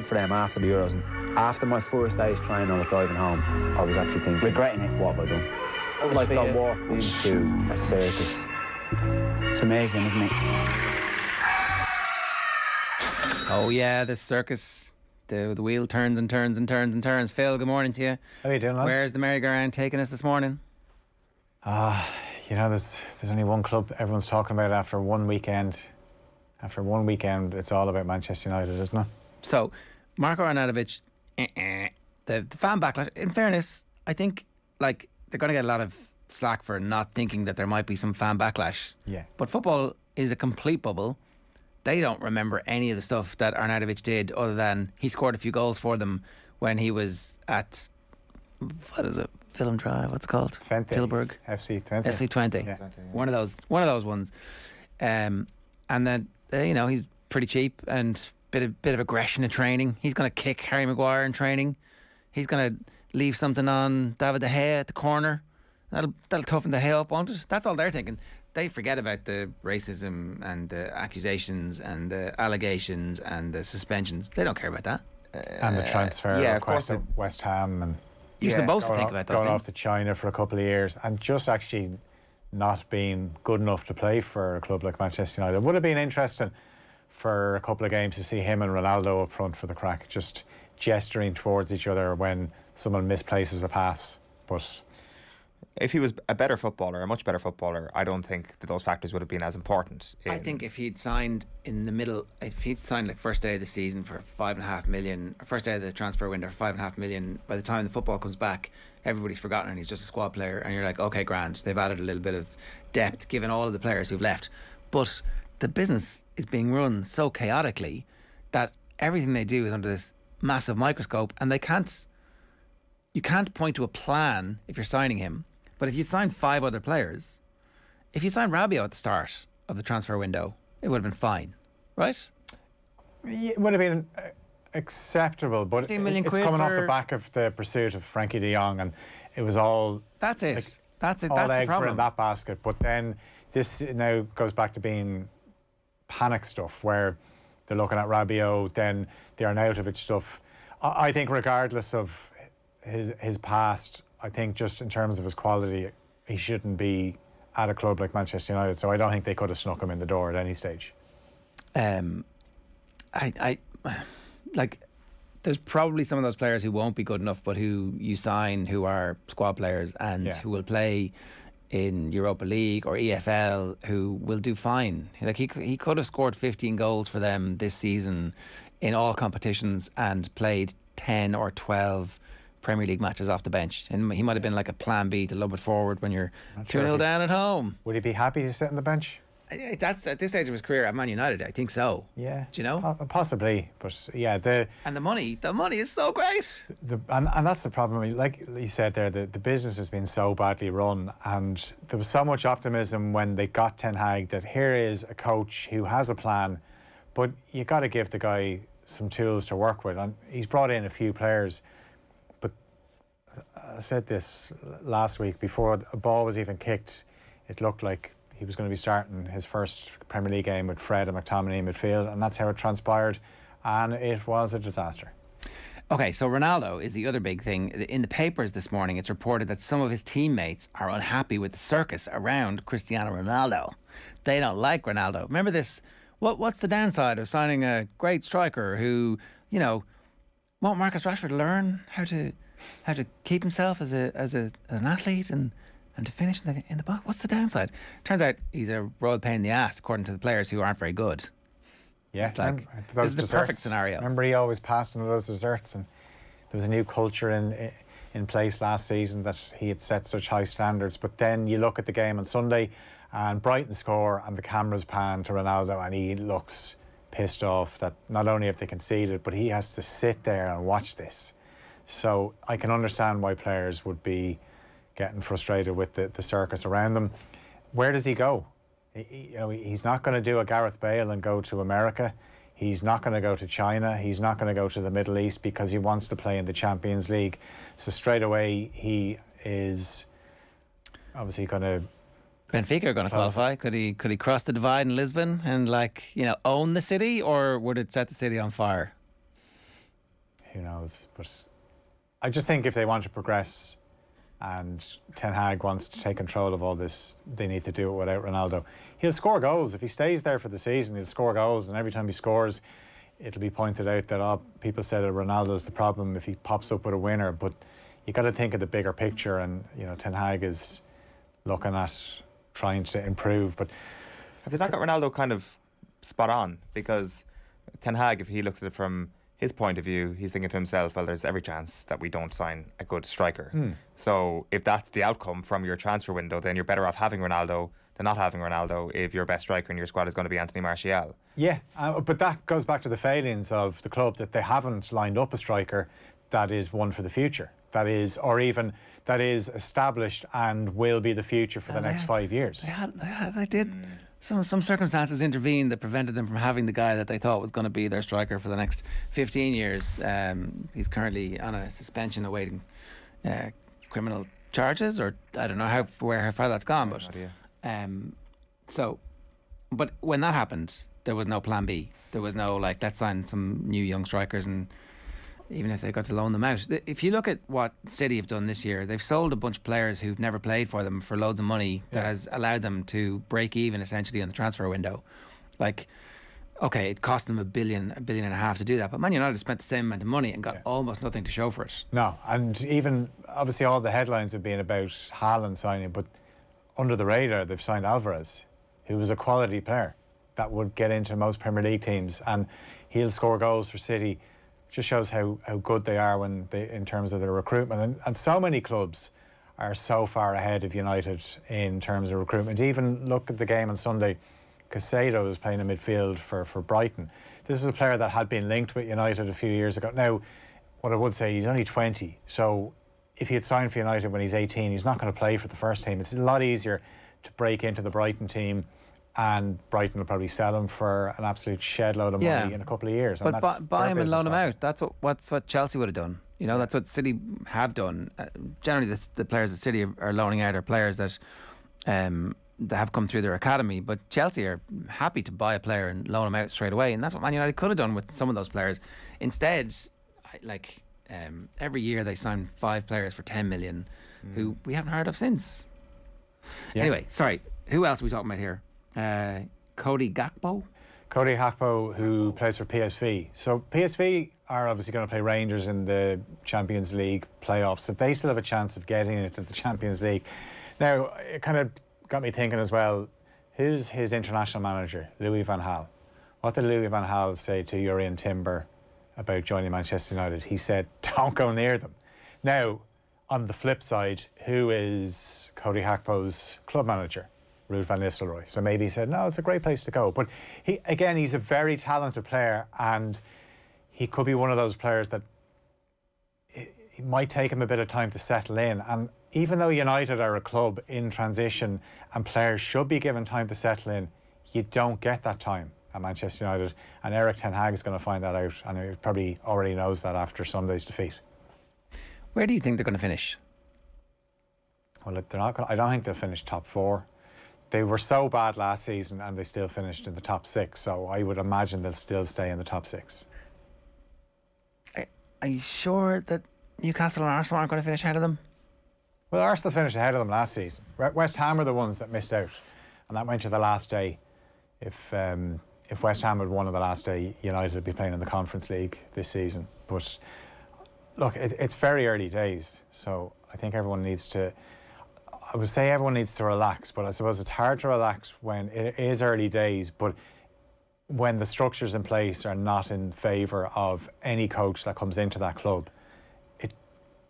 for them after the Euros. And after my first day's training, I was driving home. I was actually thinking, regretting it. What have I done? Like I walked into a circus. It's amazing, isn't it? Oh yeah, this circus. The wheel turns and turns and turns and turns. Phil, good morning to you. How are you doing, lads? Where's the merry-go-round taking us this morning? You know, there's only one club everyone's talking about after one weekend. After one weekend, it's all about Manchester United, isn't it? So, Marko Arnautovic, the fan backlash. In fairness, I think like they're going to get a lot of slack for not thinking that there might be some fan backlash. Yeah. But football is a complete bubble. They don't remember any of the stuff that Arnautovic did other than he scored a few goals for them when he was at, what is it, Film Drive, what's it called? Twente. Tilburg. FC Twente. FC Twente. Yeah. One of those ones. And then, he's pretty cheap and bit of aggression in training. He's going to kick Harry Maguire in training. He's going to leave something on David De Gea at the corner. That'll toughen De Gea up, won't it? That's all they're thinking. They forget about the racism and the accusations and the allegations and the suspensions. They don't care about that. And the transfer request at West Ham. And you're supposed to think about those going things. off to China for a couple of years and just actually not being good enough to play for a club like Manchester United. It would have been interesting for a couple of games to see him and Ronaldo up front for the crack, just gesturing towards each other when someone misplaces a pass. But if he was a better footballer, a much better footballer, I don't think that those factors would have been as important. I think if he'd signed in the middle, if he'd signed like first day of the season for 5.5 million, or first day of the transfer window for 5.5 million, by the time the football comes back, everybody's forgotten and he's just a squad player, and you're like, okay, grand, they've added a little bit of depth given all of the players who've left. But the business is being run so chaotically that everything they do is under this massive microscope, and you can't point to a plan if you're signing him. But if you'd signed 5 other players, if you signed Rabiot at the start of the transfer window, it would have been fine, right? it would have been acceptable, but it's coming off the back of the pursuit of Frankie de Jong, and it was all... That's it. Like, that's it. all That's the eggs were problem. in that basket. But then this now goes back to being panic stuff, where they're looking at Rabiot, then the Arnautovic stuff. I think regardless of his past, I think just in terms of his quality, he shouldn't be at a club like Manchester United. So I don't think they could have snuck him in the door at any stage. I like, there's probably some of those players who won't be good enough, but who you sign, who are squad players and who will play in Europa League or EFL, who will do fine. Like he could have scored 15 goals for them this season in all competitions and played 10 or 12 Premier League matches off the bench, and he might have been like a plan B to lob it forward when you're 2-0 down at home. Would he be happy to sit on the bench? That's at this stage of his career at Man United. I think so. Yeah, do you know? Possibly, but yeah, the money is so great. And that's the problem. Like you said there, the business has been so badly run, and there was so much optimism when they got Ten Hag that here is a coach who has a plan, but you got to give the guy some tools to work with, and he's brought in a few players. But I said this last week, before a ball was even kicked, it looked like he was going to be starting his first Premier League game with Fred and McTominay in midfield, and that's how it transpired, and it was a disaster. Okay, so Ronaldo is the other big thing. In the papers this morning, it's reported that some of his teammates are unhappy with the circus around Cristiano Ronaldo. They don't like Ronaldo. Remember this? What's the downside of signing a great striker who, you know, won't Marcus Rashford learn how to keep himself as an athlete and to finish in the box? What's the downside? Turns out he's a royal pain in the ass, according to the players who aren't very good. Yeah, it's like, this is the perfect scenario. Remember, he always passed on those desserts, and there was a new culture in place last season that he had set such high standards. But then you look at the game on Sunday, and Brighton score, and the cameras pan to Ronaldo, and he looks pissed off that not only have they conceded, but he has to sit there and watch this. So I can understand why players would be getting frustrated with the circus around them. Where does he go? He's not going to do a Gareth Bale and go to America. He's not going to go to China. He's not going to go to the Middle East because he wants to play in the Champions League. So straight away he is obviously going to... Benfica are going to qualify. Could he cross the divide in Lisbon and own the city, or would it set the city on fire? who knows? But I just think if they want to progress and Ten Hag wants to take control of all this, they need to do it without Ronaldo. He'll score goals. If he stays there for the season, he'll score goals, and every time he scores, it'll be pointed out that people said that Ronaldo's the problem if he pops up with a winner. But you got to think of the bigger picture, and Ten Hag is looking at trying to improve. But have they not got Ronaldo kind of spot on? Because Ten Hag, if he looks at it from his point of view, he's thinking to himself, well, there's every chance that we don't sign a good striker. So if that's the outcome from your transfer window, then you're better off having Ronaldo than not having Ronaldo if your best striker in your squad is going to be Anthony Martial. Yeah, but that goes back to the failings of the club, that they haven't lined up a striker that is one for the future, that is established and will be the future for the next 5 years. They did. Some circumstances intervened that prevented them from having the guy that they thought was going to be their striker for the next 15 years. He's currently on a suspension awaiting criminal charges, or I don't know how far that's gone. But but when that happened, there was no plan B. There was no let's sign some new young strikers, and even if they got to loan them out. If you look at what City have done this year, they've sold a bunch of players who've never played for them for loads of money that has allowed them to break even essentially on the transfer window. Okay, it cost them $1 billion and a half to do that, but Man United spent the same amount of money and got almost nothing to show for it. No, and even obviously all the headlines have been about Haaland signing, but under the radar they've signed Alvarez, who was a quality player that would get into most Premier League teams, and he'll score goals for City. Just shows how good they are in terms of their recruitment, and so many clubs are so far ahead of United in terms of recruitment. Even look at the game on Sunday. Caicedo is playing in midfield for Brighton. This is a player that had been linked with United a few years ago. Now, what I would say, he's only 20, so if he had signed for United when he's 18, he's not going to play for the first team. It's a lot easier to break into the Brighton team, and Brighton will probably sell him for an absolute shed load of money in a couple of years. But buy him and loan him out. That's what Chelsea would have done. That's what City have done. Generally, the players that City are loaning out are players that have come through their academy. But Chelsea are happy to buy a player and loan him out straight away, and that's what Man United could have done with some of those players. Instead, every year they sign 5 players for 10 million, who we haven't heard of since. Anyway, sorry. Who else are we talking about here? Cody Gakpo, who plays for PSV. So PSV are obviously going to play Rangers in the Champions League playoffs, so they still have a chance of getting into the Champions League. Now, it kind of got me thinking as well, who's his international manager, Louis van Gaal? What did Louis van Gaal say to Eoin Timber about joining Manchester United? He said, don't go near them. Now, on the flip side, who is Cody Gakpo's club manager? Ruud van Nistelrooy. So maybe he said, no, it's a great place to go. But he's a very talented player, and he could be one of those players that it might take him a bit of time to settle in. And even though United are a club in transition and players should be given time to settle in, you don't get that time at Manchester United. And Erik ten Hag is going to find that out, and he probably already knows that after Sunday's defeat. Where do you think they're going to finish? Well, they're not. I don't think they'll finish top 4. They were so bad last season and they still finished in the top 6, so I would imagine they'll still stay in the top 6. Are you sure that Newcastle and Arsenal aren't going to finish ahead of them? Well, Arsenal finished ahead of them last season. West Ham were the ones that missed out, and that went to the last day. If West Ham had won on the last day, United would be playing in the Conference League this season. But look, it's very early days, so I think everyone needs to relax, but I suppose it's hard to relax when it is early days, but when the structures in place are not in favour of any coach that comes into that club,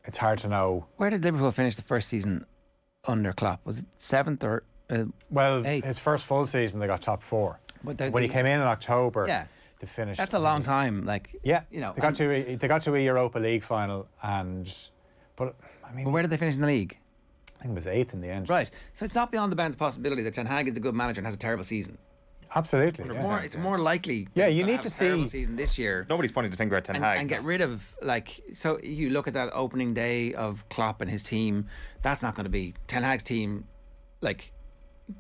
it's hard to know. Where did Liverpool finish the first season under Klopp? Was it 7th or 8th? His first full season they got top 4. But when he came in October, they finished. That's a long time. They got to a Europa League final, but where did they finish in the league? I think it was 8th in the end. Right. So it's not beyond the bounds of possibility that Ten Hag is a good manager and has a terrible season. Absolutely. It's more likely. Yeah, you need to see a terrible season this year. Nobody's pointing the finger at Ten Hag. And get rid of so you look at that opening day of Klopp and his team. That's not going to be Ten Hag's team.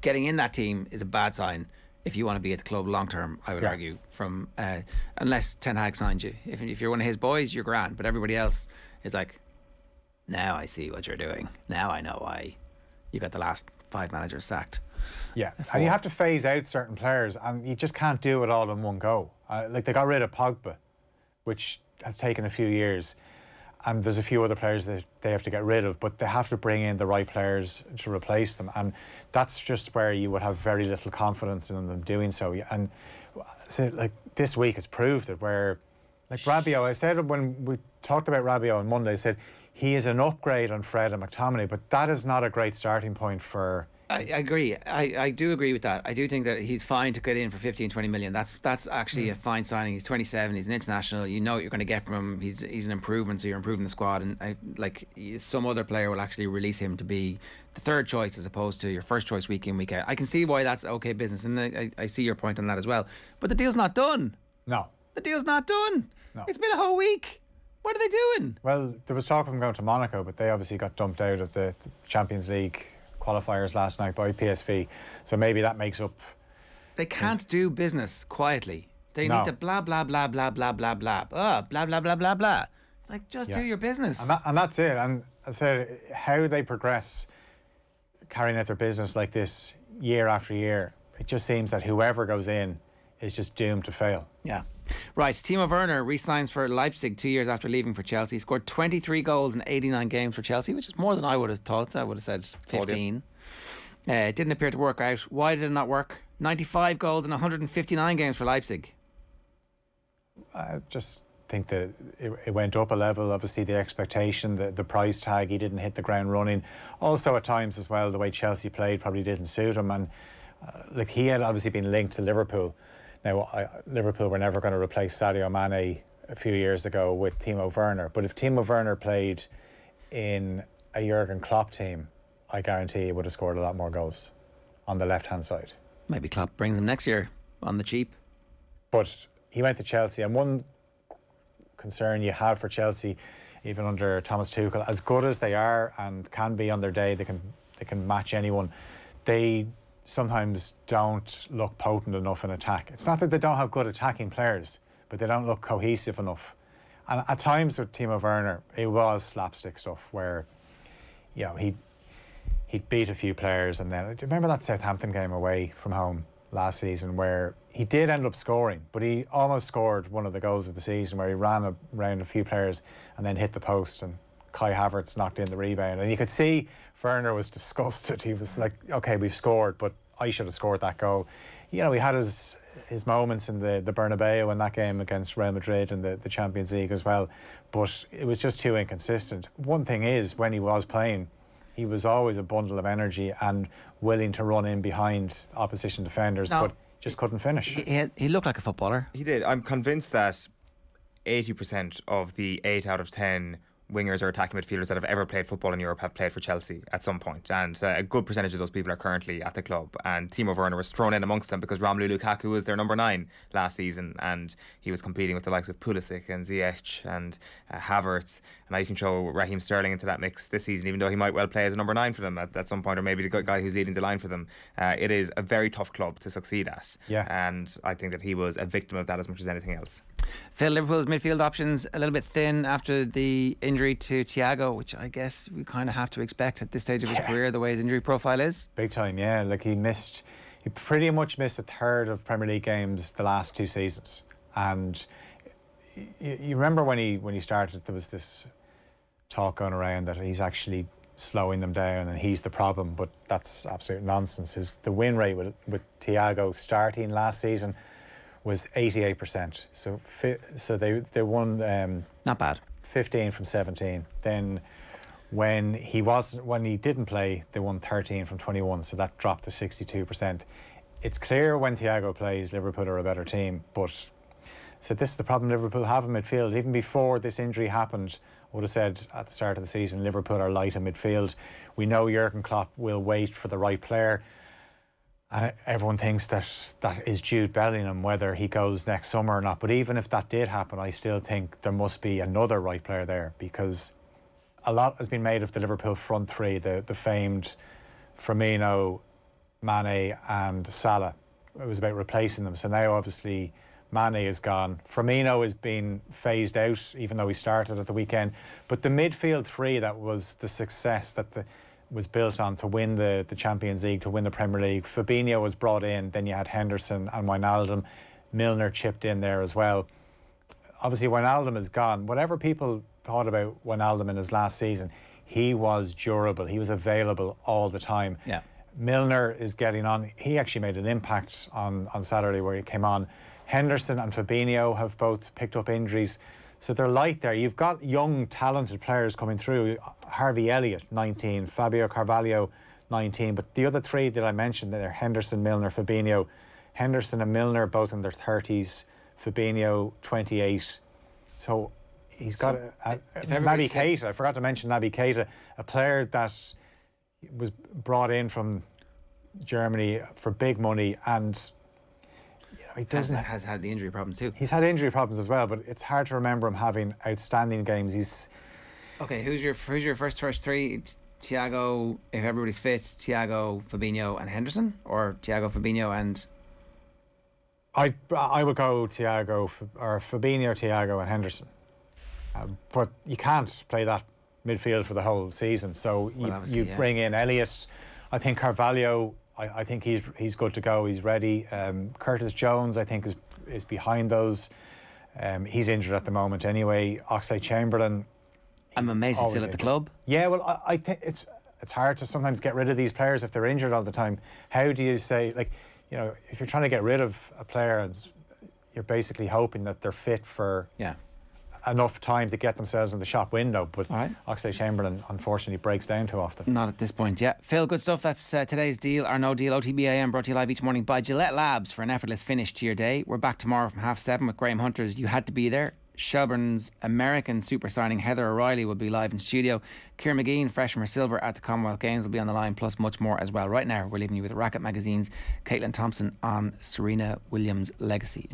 Getting in that team is a bad sign. if you want to be at the club long term, I would argue, from unless Ten Hag signed you. If you're one of his boys, you're grand. But everybody else is like, now I see what you're doing. Now I know why you got the last 5 managers sacked. Yeah, and you have to phase out certain players, and you just can't do it all in one go. Like they got rid of Pogba, which has taken a few years, and there's a few other players that they have to get rid of, but they have to bring in the right players to replace them, and that's just where you would have very little confidence in them doing so. And so, like this week, it's proved it. Where, like Rabiot, I said when we talked about Rabiot on Monday, I said he is an upgrade on Fred and McTominay, but that is not a great starting point for. I agree. I do agree with that. I do think that he's fine to get in for 15, 20 million. That's actually a fine signing. He's 27. He's an international. You know what you're going to get from him. He's an improvement, so you're improving the squad. And some other player will actually release him to be the third choice as opposed to your first choice week in, week out. I can see why that's okay business, and I see your point on that as well. But the deal's not done. No. The deal's not done. No. It's been a whole week. What are they doing? Well, there was talk of him going to Monaco, but they obviously got dumped out of the Champions League qualifiers last night by PSV, so maybe that makes up. They can't do business quietly. They need to blah blah blah blah blah blah blah blah blah blah blah blah. Like, just do your business. And that's it. And I said how they progress carrying out their business like this year after year, it just seems that whoever goes in is just doomed to fail. Yeah. Right, Timo Werner re-signs for Leipzig 2 years after leaving for Chelsea. Scored 23 goals in 89 games for Chelsea, which is more than I would have thought. I would have said 15. It didn't appear to work out. Why did it not work? 95 goals in 159 games for Leipzig. I just think that it went up a level. Obviously, the expectation, the price tag, he didn't hit the ground running. Also, at times as well, the way Chelsea played probably didn't suit him. And like he had obviously been linked to Liverpool. Now, Liverpool were never going to replace Sadio Mane a few years ago with Timo Werner. But if Timo Werner played in a Jurgen Klopp team, I guarantee he would have scored a lot more goals on the left-hand side. Maybe Klopp brings him next year on the cheap. But he went to Chelsea, and one concern you have for Chelsea, even under Thomas Tuchel, as good as they are and can be on their day, they can match anyone. They sometimes don't look potent enough in attack. It's not that they don't have good attacking players, but they don't look cohesive enough. And at times with Timo Werner, it was slapstick stuff where, you know, he'd beat a few players, and then, do you remember that Southampton game away from home last season where he did end up scoring, but he almost scored one of the goals of the season where he ran around a few players and then hit the post, and Kai Havertz knocked in the rebound, and you could see Werner was disgusted. He was like, okay, we've scored, but I should have scored that goal. You know, he had his moments in the Bernabeu in that game against Real Madrid and the Champions League as well, but it was just too inconsistent. One thing is, when he was playing, he was always a bundle of energy and willing to run in behind opposition defenders, but just couldn't finish. He looked like a footballer. He did. I'm convinced that 80% of the 8 out of 10 wingers or attacking midfielders that have ever played football in Europe have played for Chelsea at some point, and a good percentage of those people are currently at the club, and Timo Werner was thrown in amongst them because Romelu Lukaku was their number 9 last season, and he was competing with the likes of Pulisic and Ziyech and Havertz, and now you can throw Raheem Sterling into that mix this season, even though he might well play as a number 9 for them at some point, or maybe the guy who's leading the line for them. It is a very tough club to succeed at, and I think that he was a victim of that as much as anything else. Phil, Liverpool's midfield options a little bit thin after the injury to Thiago, which I guess we kind of have to expect at this stage of his career, the way his injury profile is. Big time, yeah. Like he pretty much missed a third of Premier League games the last 2 seasons. And you remember when he started, there was this talk going around that he's actually slowing them down and he's the problem, but that's absolute nonsense. The win rate with Thiago starting last season was 88%. So they won not bad. 15 from 17. Then when he didn't play, they won 13 from 21. So that dropped to 62%. It's clear when Thiago plays, Liverpool are a better team. But so this is the problem Liverpool have in midfield. Even before this injury happened, I would have said at the start of the season, Liverpool are light in midfield. We know Jurgen Klopp will wait for the right player. And everyone thinks that is Jude Bellingham, whether he goes next summer or not. But even if that did happen, I still think there must be another right player there, because a lot has been made of the Liverpool front three, the famed Firmino, Mane and Salah. it was about replacing them. So now obviously Mane is gone. Firmino is being phased out, even though he started at the weekend. But the midfield three, that was the success that was built on to win the Champions League, to win the Premier League. Fabinho was brought in, then you had Henderson and Wijnaldum. Milner chipped in there as well. Obviously Wijnaldum is gone. Whatever people thought about Wijnaldum in his last season, he was durable. He was available all the time. Yeah. Milner is getting on. He actually made an impact on Saturday where he came on. Henderson and Fabinho have both picked up injuries. So they're light there. You've got young, talented players coming through. Harvey Elliott, 19. Fabio Carvalho, 19. But the other three that I mentioned, they're Henderson, Milner, Fabinho. Henderson and Milner both in their 30s. Fabinho, 28. So he's got Naby Keita. I forgot to mention Naby Keita, a player that was brought in from Germany for big money, and he has had the injury problem too. He's had injury problems as well, but it's hard to remember him having outstanding games. He's okay. Who's your first three? Thiago, if everybody's fit. Thiago, Fabinho, and Henderson, or Thiago, Fabinho, and I would go Thiago or Fabinho, Thiago, and Henderson. But you can't play that midfield for the whole season. So you bring in Elliott. I think Carvalho, I think he's good to go. He's ready. Curtis Jones, I think, is behind those. He's injured at the moment anyway. Oxlade-Chamberlain. I'm amazed he's still at the club. Yeah, well, I think it's hard to sometimes get rid of these players if they're injured all the time. How do you say, like, you know, if you're trying to get rid of a player and you're basically hoping that they're fit for enough time to get themselves in the shop window, but Oxlade-Chamberlain unfortunately breaks down too often. Not at this point, yeah. Phil, good stuff. That's today's Deal or No Deal. OTB AM brought to you live each morning by Gillette Labs for an effortless finish to your day. We're back tomorrow from 7:30 with Graham Hunter's You Had to Be There. Shelbourne's American super signing Heather O'Reilly will be live in studio. Ciara McGeehan, fresh from her silver at the Commonwealth Games, will be on the line, plus much more as well. Right now, we're leaving you with Racket Magazine's Caitlin Thompson on Serena Williams' legacy.